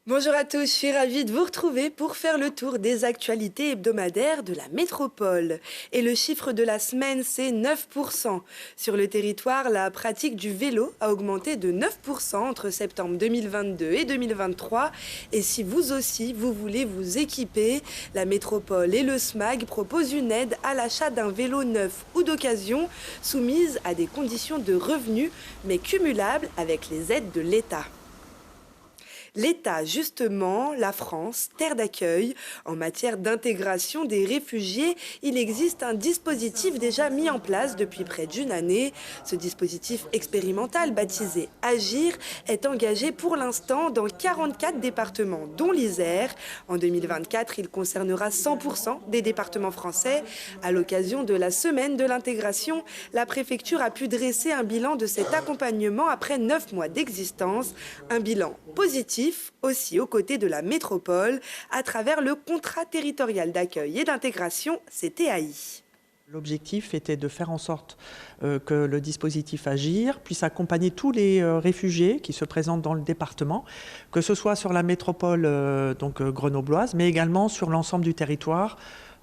Bonjour à tous, je suis ravie de vous retrouver pour faire le tour des actualités hebdomadaires de la métropole. Et le chiffre de la semaine, c'est 9%. Sur le territoire, la pratique du vélo a augmenté de 9% entre septembre 2022 et 2023. Et si vous aussi, vous voulez vous équiper, la métropole et le SMAG proposent une aide à l'achat d'un vélo neuf ou d'occasion, soumise à des conditions de revenus, mais cumulables avec les aides de l'État. L'État, justement, la France, terre d'accueil, en matière d'intégration des réfugiés, il existe un dispositif déjà mis en place depuis près d'une année. Ce dispositif expérimental, baptisé Agir, est engagé pour l'instant dans 44 départements, dont l'Isère. En 2024, il concernera 100% des départements français. À l'occasion de la semaine de l'intégration, la préfecture a pu dresser un bilan de cet accompagnement après 9 mois d'existence. Un bilan positif aussi aux côtés de la métropole à travers le contrat territorial d'accueil et d'intégration CTAI. L'objectif était de faire en sorte que le dispositif Agir puisse accompagner tous les réfugiés qui se présentent dans le département, que ce soit sur la métropole grenobloise, mais également sur l'ensemble du territoire,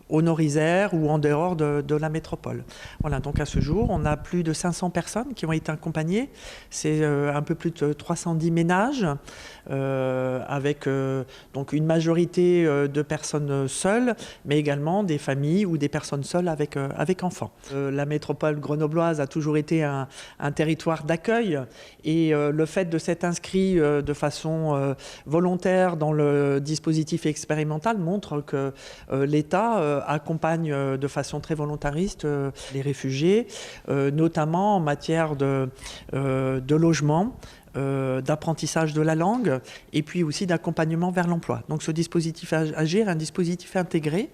au Nord-Isère ou en dehors de la métropole. Voilà, donc à ce jour, on a plus de 500 personnes qui ont été accompagnées. C'est un peu plus de 310 ménages, avec donc une majorité de personnes seules, mais également des familles ou des personnes seules avec enfants. La métropole grenobloise a toujours été un territoire d'accueil et le fait de s'être inscrit de façon volontaire dans le dispositif expérimental montre que l'État accompagne de façon très volontariste les réfugiés, notamment en matière de logement, d'apprentissage de la langue et puis aussi d'accompagnement vers l'emploi. Donc ce dispositif Agir est un dispositif intégré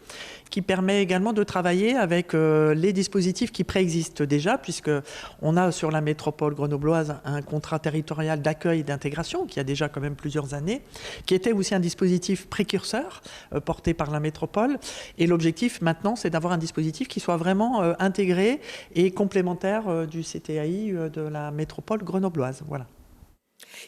qui permet également de travailler avec les dispositifs qui préexistent déjà, puisqu'on a sur la métropole grenobloise un contrat territorial d'accueil et d'intégration qui a déjà quand même plusieurs années, qui était aussi un dispositif précurseur porté par la métropole. Et l'objectif maintenant, c'est d'avoir un dispositif qui soit vraiment intégré et complémentaire du CTAI de la métropole grenobloise. Voilà.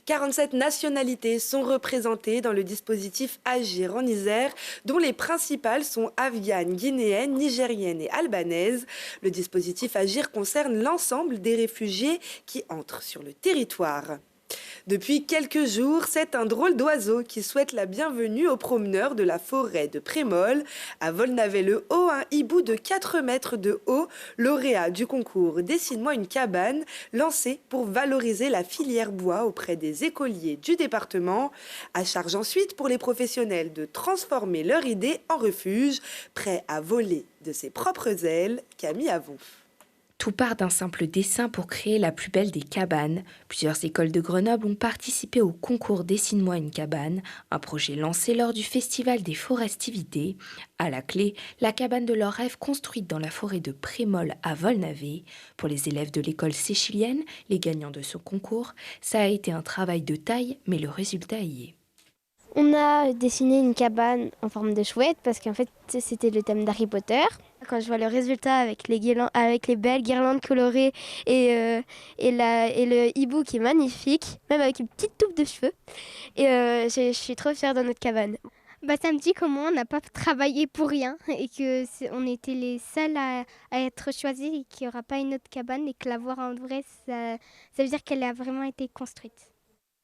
47 nationalités sont représentées dans le dispositif Agir en Isère, dont les principales sont afghanes, guinéennes, nigériennes et albanaises. Le dispositif Agir concerne l'ensemble des réfugiés qui entrent sur le territoire. Depuis quelques jours, c'est un drôle d'oiseau qui souhaite la bienvenue aux promeneurs de la forêt de Prémol. À Volnavet-le-Haut, un hibou de 4 mètres de haut, lauréat du concours Dessine-moi une cabane, lancé pour valoriser la filière bois auprès des écoliers du département. À charge ensuite pour les professionnels de transformer leur idée en refuge, prêt à voler de ses propres ailes. Camille Avon. Tout part d'un simple dessin pour créer la plus belle des cabanes. Plusieurs écoles de Grenoble ont participé au concours Dessine-moi une cabane, un projet lancé lors du Festival des Forestivités. À la clé, la cabane de leur rêve construite dans la forêt de Prémol à Volnavet. Pour les élèves de l'école séchilienne, les gagnants de ce concours, ça a été un travail de taille, mais le résultat y est. On a dessiné une cabane en forme de chouette parce qu'en fait c'était le thème d'Harry Potter. Quand je vois le résultat avec les belles guirlandes colorées et le hibou qui est magnifique, même avec une petite toupe de cheveux, et je suis trop fière de notre cabane. Ça me dit comment on n'a pas travaillé pour rien et qu'on était les seuls à être choisis et qu'il n'y aura pas une autre cabane et que la voir en vrai, ça veut dire qu'elle a vraiment été construite.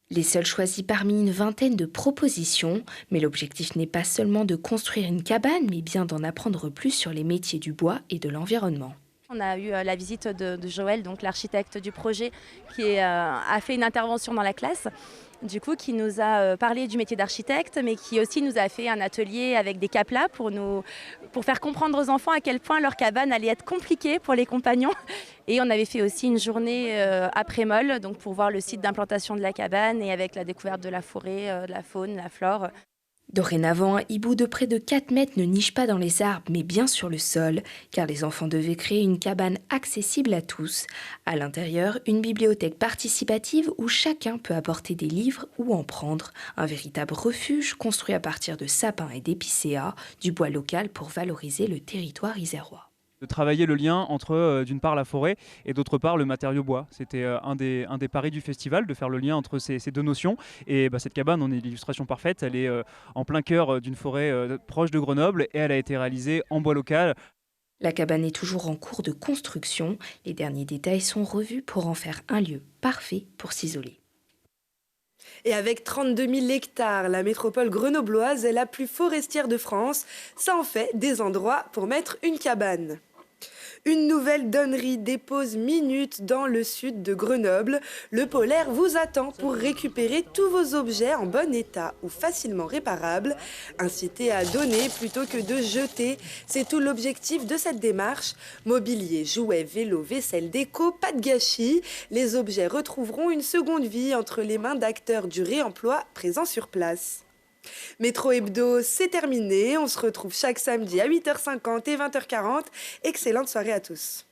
Les seuls choisis parmi une vingtaine de propositions, mais l'objectif n'est pas seulement de construire une cabane, mais bien d'en apprendre plus sur les métiers du bois et de l'environnement. On a eu la visite de Joël, donc l'architecte du projet, qui a fait une intervention dans la classe, du coup, qui nous a parlé du métier d'architecte, mais qui aussi nous a fait un atelier avec des caplas pour faire comprendre aux enfants à quel point leur cabane allait être compliquée pour les compagnons. Et on avait fait aussi une journée à Prémol, donc pour voir le site d'implantation de la cabane et avec la découverte de la forêt, de la faune, la flore. Dorénavant, un hibou de près de 4 mètres ne niche pas dans les arbres, mais bien sur le sol, car les enfants devaient créer une cabane accessible à tous. À l'intérieur, une bibliothèque participative où chacun peut apporter des livres ou en prendre. Un véritable refuge construit à partir de sapins et d'épicéas, du bois local pour valoriser le territoire isérois. De travailler le lien entre d'une part la forêt et d'autre part le matériau bois. C'était un des paris du festival, de faire le lien entre ces deux notions. Et cette cabane en est l'illustration parfaite. Elle est en plein cœur d'une forêt proche de Grenoble et elle a été réalisée en bois local. La cabane est toujours en cours de construction. Les derniers détails sont revus pour en faire un lieu parfait pour s'isoler. Et avec 32 000 hectares, la métropole grenobloise est la plus forestière de France. Ça en fait des endroits pour mettre une cabane. Une nouvelle donnerie dépose minute dans le sud de Grenoble. Le Polaire vous attend pour récupérer tous vos objets en bon état ou facilement réparables. Inciter à donner plutôt que de jeter, c'est tout l'objectif de cette démarche. Mobilier, jouets, vélos, vaisselle, déco, pas de gâchis. Les objets retrouveront une seconde vie entre les mains d'acteurs du réemploi présents sur place. Métro Hebdo, c'est terminé. On se retrouve chaque samedi à 8h50 et 20h40. Excellente soirée à tous.